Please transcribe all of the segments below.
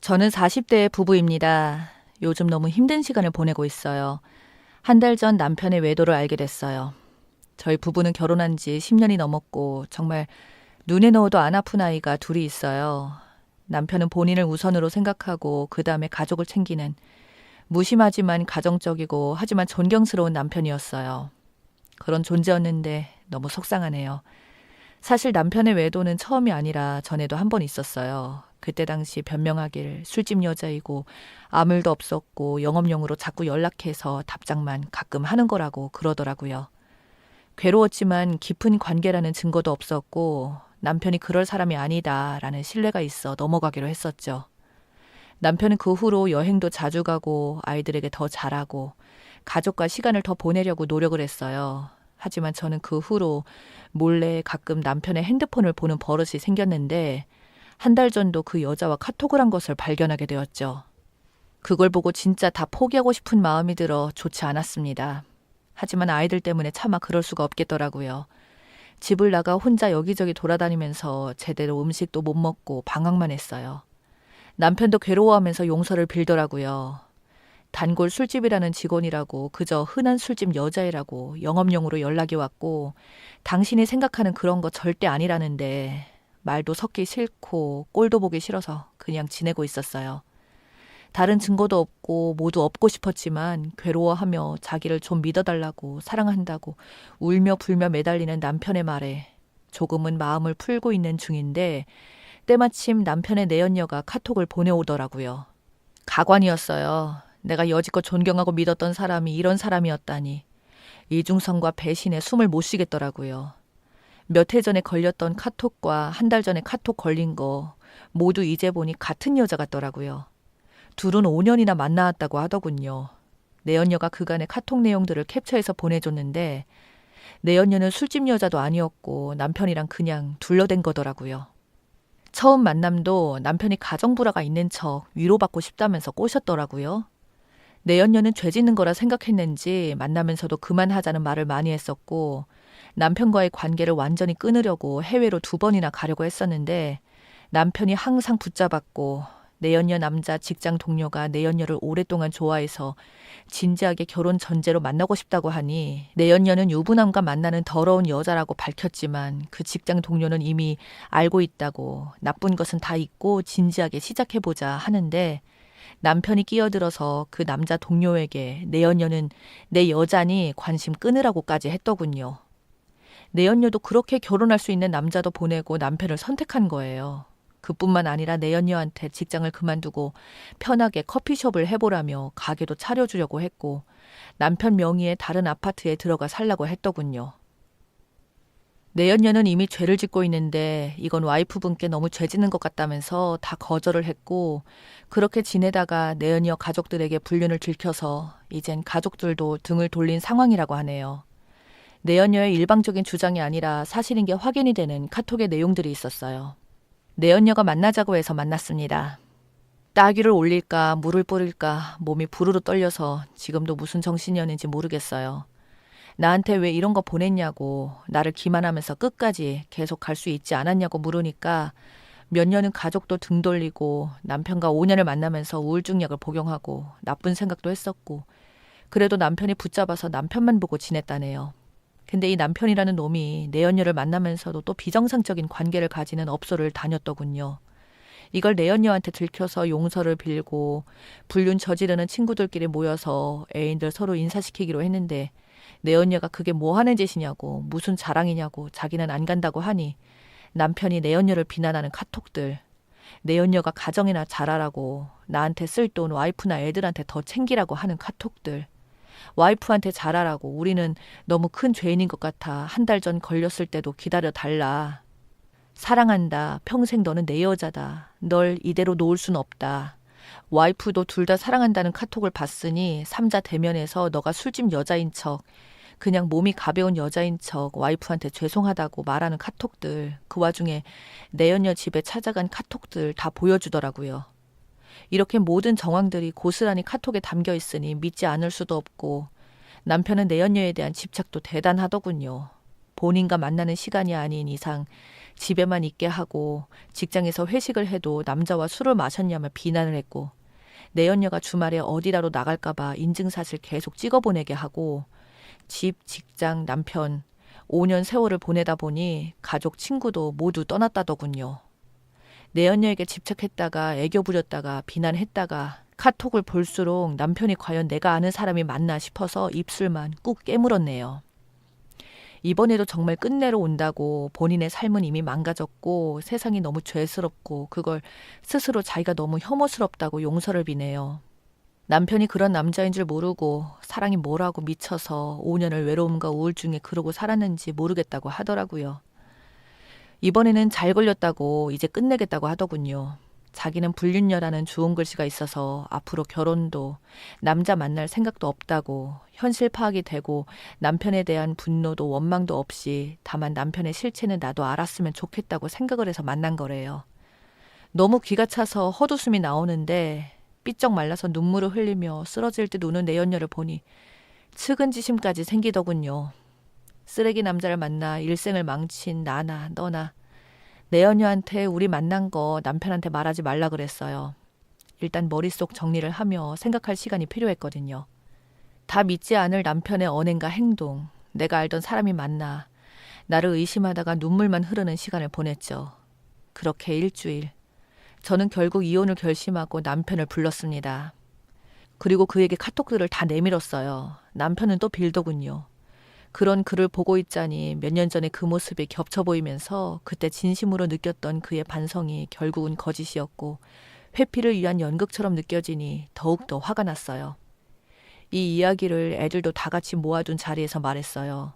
저는 40대 부부입니다. 요즘 너무 힘든 시간을 보내고 있어요. 한 달 전 남편의 외도를 알게 됐어요. 저희 부부는 결혼한 지 10년이 넘었고 정말 눈에 넣어도 안 아픈 아이가 둘이 있어요. 남편은 본인을 우선으로 생각하고 그 다음에 가족을 챙기는 무심하지만 가정적이고 하지만 존경스러운 남편이었어요. 그런 존재였는데 너무 속상하네요. 사실 남편의 외도는 처음이 아니라 전에도 한 번 있었어요. 그때 당시 변명하길 술집 여자이고 아무 일도 없었고 영업용으로 자꾸 연락해서 답장만 가끔 하는 거라고 그러더라고요. 괴로웠지만 깊은 관계라는 증거도 없었고 남편이 그럴 사람이 아니다라는 신뢰가 있어 넘어가기로 했었죠. 남편은 그 후로 여행도 자주 가고 아이들에게 더 잘하고 가족과 시간을 더 보내려고 노력을 했어요. 하지만 저는 그 후로 몰래 가끔 남편의 핸드폰을 보는 버릇이 생겼는데 한 달 전도 그 여자와 카톡을 한 것을 발견하게 되었죠. 그걸 보고 진짜 다 포기하고 싶은 마음이 들어 좋지 않았습니다. 하지만 아이들 때문에 차마 그럴 수가 없겠더라고요. 집을 나가 혼자 여기저기 돌아다니면서 제대로 음식도 못 먹고 방황만 했어요. 남편도 괴로워하면서 용서를 빌더라고요. 단골 술집이라는 직원이라고 그저 흔한 술집 여자애라고 영업용으로 연락이 왔고 당신이 생각하는 그런 거 절대 아니라는데 말도 섞기 싫고 꼴도 보기 싫어서 그냥 지내고 있었어요. 다른 증거도 없고 모두 업고 싶었지만 괴로워하며 자기를 좀 믿어달라고 사랑한다고 울며 불며 매달리는 남편의 말에 조금은 마음을 풀고 있는 중인데 때마침 남편의 내연녀가 카톡을 보내오더라고요. 가관이었어요. 내가 여지껏 존경하고 믿었던 사람이 이런 사람이었다니. 이중성과 배신에 숨을 못 쉬겠더라고요. 몇 해 전에 걸렸던 카톡과 한 달 전에 카톡 걸린 거 모두 이제 보니 같은 여자 같더라고요. 둘은 5년이나 만나왔다고 하더군요. 내연녀가 그간의 카톡 내용들을 캡처해서 보내줬는데 내연녀는 술집 여자도 아니었고 남편이랑 그냥 둘러댄 거더라고요. 처음 만남도 남편이 가정불화가 있는 척 위로받고 싶다면서 꼬셨더라고요. 내연녀는 죄 짓는 거라 생각했는지 만나면서도 그만하자는 말을 많이 했었고 남편과의 관계를 완전히 끊으려고 해외로 2번이나 가려고 했었는데 남편이 항상 붙잡았고 내연녀 남자 직장 동료가 내연녀를 오랫동안 좋아해서 진지하게 결혼 전제로 만나고 싶다고 하니 내연녀는 유부남과 만나는 더러운 여자라고 밝혔지만 그 직장 동료는 이미 알고 있다고 나쁜 것은 다 잊고 진지하게 시작해보자 하는데 남편이 끼어들어서 그 남자 동료에게 내연녀는 내 여자니 관심 끊으라고까지 했더군요. 내연녀도 그렇게 결혼할 수 있는 남자도 보내고 남편을 선택한 거예요. 그뿐만 아니라 내연녀한테 직장을 그만두고 편하게 커피숍을 해보라며 가게도 차려주려고 했고 남편 명의의 다른 아파트에 들어가 살라고 했더군요. 내연녀는 이미 죄를 짓고 있는데 이건 와이프분께 너무 죄 짓는 것 같다면서 다 거절을 했고 그렇게 지내다가 내연녀 가족들에게 불륜을 들켜서 이젠 가족들도 등을 돌린 상황이라고 하네요. 내연녀의 일방적인 주장이 아니라 사실인 게 확인이 되는 카톡의 내용들이 있었어요. 내연녀가 만나자고 해서 만났습니다. 따귀를 올릴까 물을 뿌릴까 몸이 부르르 떨려서 지금도 무슨 정신이었는지 모르겠어요. 나한테 왜 이런 거 보냈냐고 나를 기만하면서 끝까지 계속 갈 수 있지 않았냐고 물으니까 몇 년은 가족도 등 돌리고 남편과 5년을 만나면서 우울증 약을 복용하고 나쁜 생각도 했었고 그래도 남편이 붙잡아서 남편만 보고 지냈다네요. 근데 이 남편이라는 놈이 내연녀를 만나면서도 또 비정상적인 관계를 가지는 업소를 다녔더군요. 이걸 내연녀한테 들켜서 용서를 빌고 불륜 저지르는 친구들끼리 모여서 애인들 서로 인사시키기로 했는데 내연녀가 그게 뭐 하는 짓이냐고 무슨 자랑이냐고 자기는 안 간다고 하니 남편이 내연녀를 비난하는 카톡들 내연녀가 가정이나 잘하라고 나한테 쓸 돈 와이프나 애들한테 더 챙기라고 하는 카톡들 와이프한테 잘하라고 우리는 너무 큰 죄인인 것 같아 한 달 전 걸렸을 때도 기다려달라. 사랑한다. 평생 너는 내 여자다. 널 이대로 놓을 순 없다. 와이프도 둘 다 사랑한다는 카톡을 봤으니 삼자 대면에서 너가 술집 여자인 척 그냥 몸이 가벼운 여자인 척 와이프한테 죄송하다고 말하는 카톡들 그 와중에 내연녀 집에 찾아간 카톡들 다 보여주더라고요. 이렇게 모든 정황들이 고스란히 카톡에 담겨 있으니 믿지 않을 수도 없고 남편은 내연녀에 대한 집착도 대단하더군요. 본인과 만나는 시간이 아닌 이상 집에만 있게 하고 직장에서 회식을 해도 남자와 술을 마셨냐며 비난을 했고 내연녀가 주말에 어디라도 나갈까봐 인증샷을 계속 찍어보내게 하고 집, 직장, 남편 5년 세월을 보내다 보니 가족, 친구도 모두 떠났다더군요. 내연녀에게 집착했다가 애교 부렸다가 비난했다가 카톡을 볼수록 남편이 과연 내가 아는 사람이 맞나 싶어서 입술만 꾹 깨물었네요. 이번에도 정말 끝내러 온다고 본인의 삶은 이미 망가졌고 세상이 너무 죄스럽고 그걸 스스로 자기가 너무 혐오스럽다고 용서를 비네요. 남편이 그런 남자인 줄 모르고 사랑이 뭐라고 미쳐서 5년을 외로움과 우울증에 그러고 살았는지 모르겠다고 하더라고요. 이번에는 잘 걸렸다고 이제 끝내겠다고 하더군요. 자기는 불륜녀라는 좋은 글씨가 있어서 앞으로 결혼도 남자 만날 생각도 없다고 현실 파악이 되고 남편에 대한 분노도 원망도 없이 다만 남편의 실체는 나도 알았으면 좋겠다고 생각을 해서 만난 거래요. 너무 기가 차서 헛웃음이 나오는데 삐쩍 말라서 눈물을 흘리며 쓰러질 듯 우는 내연녀를 보니 측은지심까지 생기더군요. 쓰레기 남자를 만나 일생을 망친 나나 너나 내연녀한테 우리 만난 거 남편한테 말하지 말라 그랬어요. 일단 머릿속 정리를 하며 생각할 시간이 필요했거든요. 다 믿지 않을 남편의 언행과 행동, 내가 알던 사람이 맞나, 나를 의심하다가 눈물만 흐르는 시간을 보냈죠. 그렇게 일주일. 저는 결국 이혼을 결심하고 남편을 불렀습니다. 그리고 그에게 카톡들을 다 내밀었어요. 남편은 또 빌더군요. 그런 글을 보고 있자니 몇 년 전에 그 모습이 겹쳐 보이면서 그때 진심으로 느꼈던 그의 반성이 결국은 거짓이었고 회피를 위한 연극처럼 느껴지니 더욱더 화가 났어요. 이 이야기를 애들도 다 같이 모아둔 자리에서 말했어요.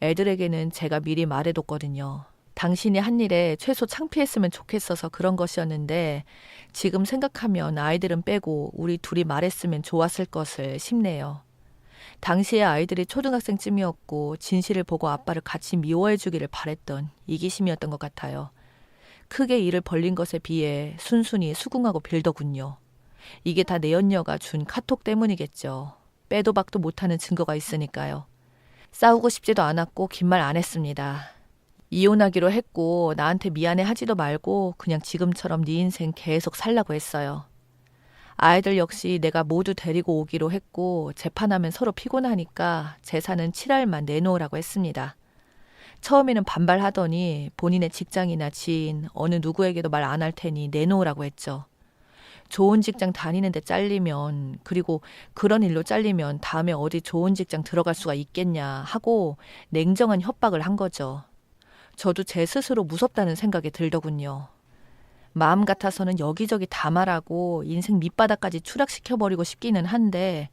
애들에게는 제가 미리 말해뒀거든요. 당신이 한 일에 최소 창피했으면 좋겠어서 그런 것이었는데 지금 생각하면 아이들은 빼고 우리 둘이 말했으면 좋았을 것을 싶네요. 당시에 아이들이 초등학생쯤이었고 진실을 보고 아빠를 같이 미워해 주기를 바랬던 이기심이었던 것 같아요. 크게 일을 벌린 것에 비해 순순히 수긍하고 빌더군요. 이게 다 내연녀가 준 카톡 때문이겠죠. 빼도 박도 못하는 증거가 있으니까요. 싸우고 싶지도 않았고 긴 말 안 했습니다. 이혼하기로 했고 나한테 미안해 하지도 말고 그냥 지금처럼 네 인생 계속 살라고 했어요. 아이들 역시 내가 모두 데리고 오기로 했고 재판하면 서로 피곤하니까 재산은 7알만 내놓으라고 했습니다. 처음에는 반발하더니 본인의 직장이나 지인 어느 누구에게도 말 안 할 테니 내놓으라고 했죠. 좋은 직장 다니는데 잘리면 그리고 그런 일로 잘리면 다음에 어디 좋은 직장 들어갈 수가 있겠냐 하고 냉정한 협박을 한 거죠. 저도 제 스스로 무섭다는 생각이 들더군요. 마음 같아서는 여기저기 다 말하고 인생 밑바닥까지 추락시켜버리고 싶기는 한데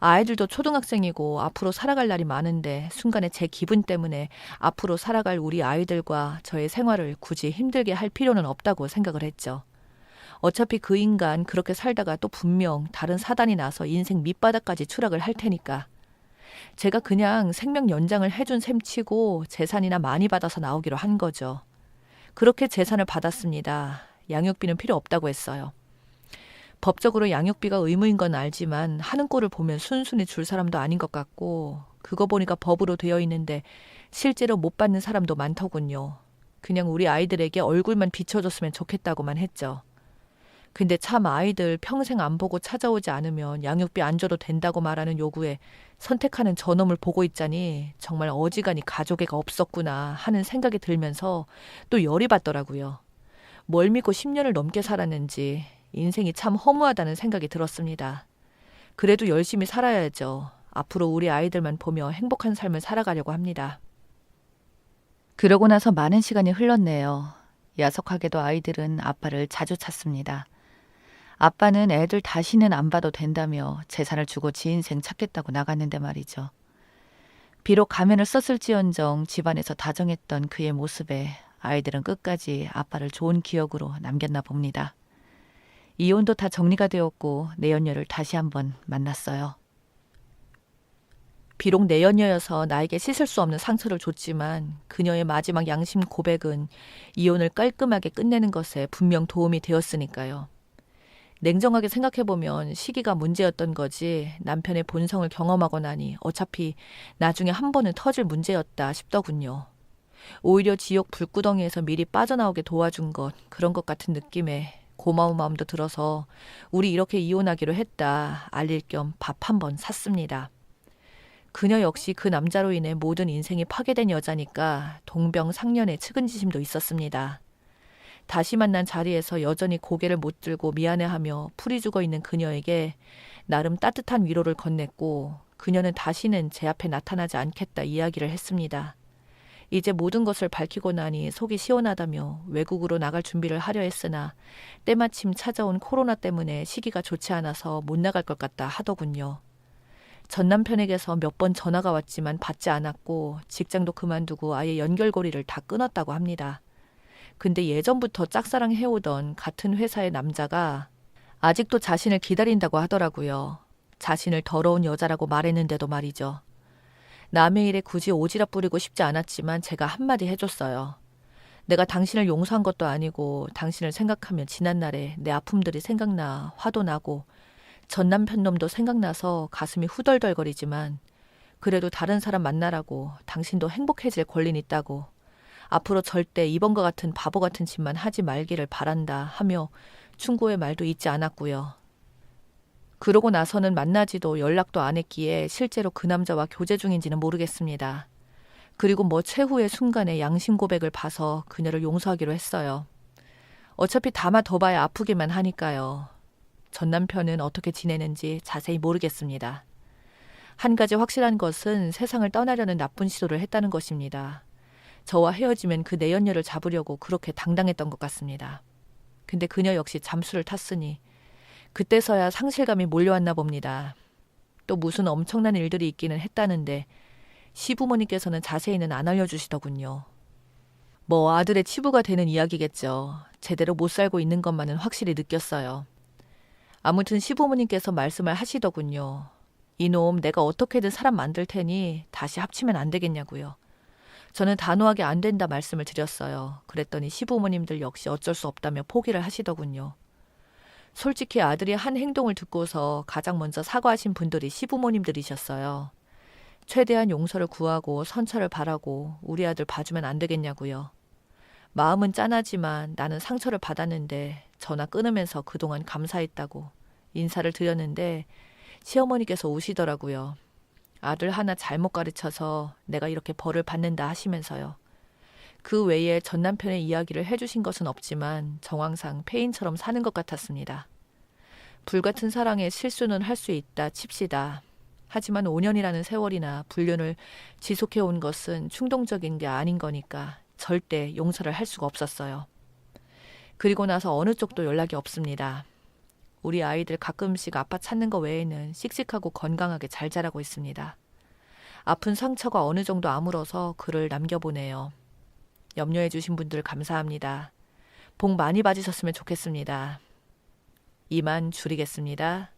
아이들도 초등학생이고 앞으로 살아갈 날이 많은데 순간에 제 기분 때문에 앞으로 살아갈 우리 아이들과 저의 생활을 굳이 힘들게 할 필요는 없다고 생각을 했죠. 어차피 그 인간 그렇게 살다가 또 분명 다른 사단이 나서 인생 밑바닥까지 추락을 할 테니까 제가 그냥 생명 연장을 해준 셈 치고 재산이나 많이 받아서 나오기로 한 거죠. 그렇게 재산을 받았습니다. 양육비는 필요 없다고 했어요. 법적으로 양육비가 의무인 건 알지만 하는 꼴을 보면 순순히 줄 사람도 아닌 것 같고 그거 보니까 법으로 되어 있는데 실제로 못 받는 사람도 많더군요. 그냥 우리 아이들에게 얼굴만 비춰줬으면 좋겠다고만 했죠. 근데 참 아이들 평생 안 보고 찾아오지 않으면 양육비 안 줘도 된다고 말하는 요구에 선택하는 저놈을 보고 있자니 정말 어지간히 가족애가 없었구나 하는 생각이 들면서 또 열이 받더라고요. 뭘 믿고 10년을 넘게 살았는지 인생이 참 허무하다는 생각이 들었습니다. 그래도 열심히 살아야죠. 앞으로 우리 아이들만 보며 행복한 삶을 살아가려고 합니다. 그러고 나서 많은 시간이 흘렀네요. 야속하게도 아이들은 아빠를 자주 찾습니다. 아빠는 애들 다시는 안 봐도 된다며 재산을 주고 지 인생 찾겠다고 나갔는데 말이죠. 비록 가면을 썼을지언정 집안에서 다정했던 그의 모습에 아이들은 끝까지 아빠를 좋은 기억으로 남겼나 봅니다. 이혼도 다 정리가 되었고 내연녀를 다시 한번 만났어요. 비록 내연녀여서 나에게 씻을 수 없는 상처를 줬지만 그녀의 마지막 양심 고백은 이혼을 깔끔하게 끝내는 것에 분명 도움이 되었으니까요. 냉정하게 생각해보면 시기가 문제였던 거지 남편의 본성을 경험하고 나니 어차피 나중에 한 번은 터질 문제였다 싶더군요. 오히려 지옥 불구덩이에서 미리 빠져나오게 도와준 것, 그런 것 같은 느낌에 고마운 마음도 들어서 우리 이렇게 이혼하기로 했다 알릴 겸 밥 한 번 샀습니다. 그녀 역시 그 남자로 인해 모든 인생이 파괴된 여자니까 동병상련의 측은지심도 있었습니다. 다시 만난 자리에서 여전히 고개를 못 들고 미안해하며 풀이 죽어 있는 그녀에게 나름 따뜻한 위로를 건넸고 그녀는 다시는 제 앞에 나타나지 않겠다 이야기를 했습니다. 이제 모든 것을 밝히고 나니 속이 시원하다며 외국으로 나갈 준비를 하려 했으나 때마침 찾아온 코로나 때문에 시기가 좋지 않아서 못 나갈 것 같다 하더군요. 전 남편에게서 몇 번 전화가 왔지만 받지 않았고 직장도 그만두고 아예 연결고리를 다 끊었다고 합니다. 근데 예전부터 짝사랑해오던 같은 회사의 남자가 아직도 자신을 기다린다고 하더라고요. 자신을 더러운 여자라고 말했는데도 말이죠. 남의 일에 굳이 오지랖 부리고 싶지 않았지만 제가 한마디 해줬어요. 내가 당신을 용서한 것도 아니고 당신을 생각하면 지난날에 내 아픔들이 생각나 화도 나고 전 남편 놈도 생각나서 가슴이 후덜덜거리지만 그래도 다른 사람 만나라고 당신도 행복해질 권리는 있다고 앞으로 절대 이번과 같은 바보 같은 짓만 하지 말기를 바란다 하며 충고의 말도 잊지 않았고요. 그러고 나서는 만나지도 연락도 안 했기에 실제로 그 남자와 교제 중인지는 모르겠습니다. 그리고 뭐 최후의 순간에 양심 고백을 봐서 그녀를 용서하기로 했어요. 어차피 담아 둬봐야 아프기만 하니까요. 전 남편은 어떻게 지내는지 자세히 모르겠습니다. 한 가지 확실한 것은 세상을 떠나려는 나쁜 시도를 했다는 것입니다. 저와 헤어지면 그 내연녀를 잡으려고 그렇게 당당했던 것 같습니다. 근데 그녀 역시 잠수를 탔으니 그때서야 상실감이 몰려왔나 봅니다. 또 무슨 엄청난 일들이 있기는 했다는데 시부모님께서는 자세히는 안 알려주시더군요. 뭐 아들의 치부가 되는 이야기겠죠. 제대로 못 살고 있는 것만은 확실히 느꼈어요. 아무튼 시부모님께서 말씀을 하시더군요. 이놈 내가 어떻게든 사람 만들 테니 다시 합치면 안 되겠냐고요. 저는 단호하게 안 된다 말씀을 드렸어요. 그랬더니 시부모님들 역시 어쩔 수 없다며 포기를 하시더군요. 솔직히 아들이 한 행동을 듣고서 가장 먼저 사과하신 분들이 시부모님들이셨어요. 최대한 용서를 구하고 선처를 바라고 우리 아들 봐주면 안 되겠냐고요. 마음은 짠하지만 나는 상처를 받았는데 전화 끊으면서 그동안 감사했다고 인사를 드렸는데 시어머니께서 우시더라고요. 아들 하나 잘못 가르쳐서 내가 이렇게 벌을 받는다 하시면서요. 그 외에 전 남편의 이야기를 해주신 것은 없지만 정황상 폐인처럼 사는 것 같았습니다. 불같은 사랑에 실수는 할 수 있다 칩시다. 하지만 5년이라는 세월이나 불륜을 지속해온 것은 충동적인 게 아닌 거니까 절대 용서를 할 수가 없었어요. 그리고 나서 어느 쪽도 연락이 없습니다. 우리 아이들 가끔씩 아빠 찾는 거 외에는 씩씩하고 건강하게 잘 자라고 있습니다. 아픈 상처가 어느 정도 아물어서 글을 남겨보네요. 염려해 주신 분들 감사합니다. 복 많이 받으셨으면 좋겠습니다. 이만 줄이겠습니다.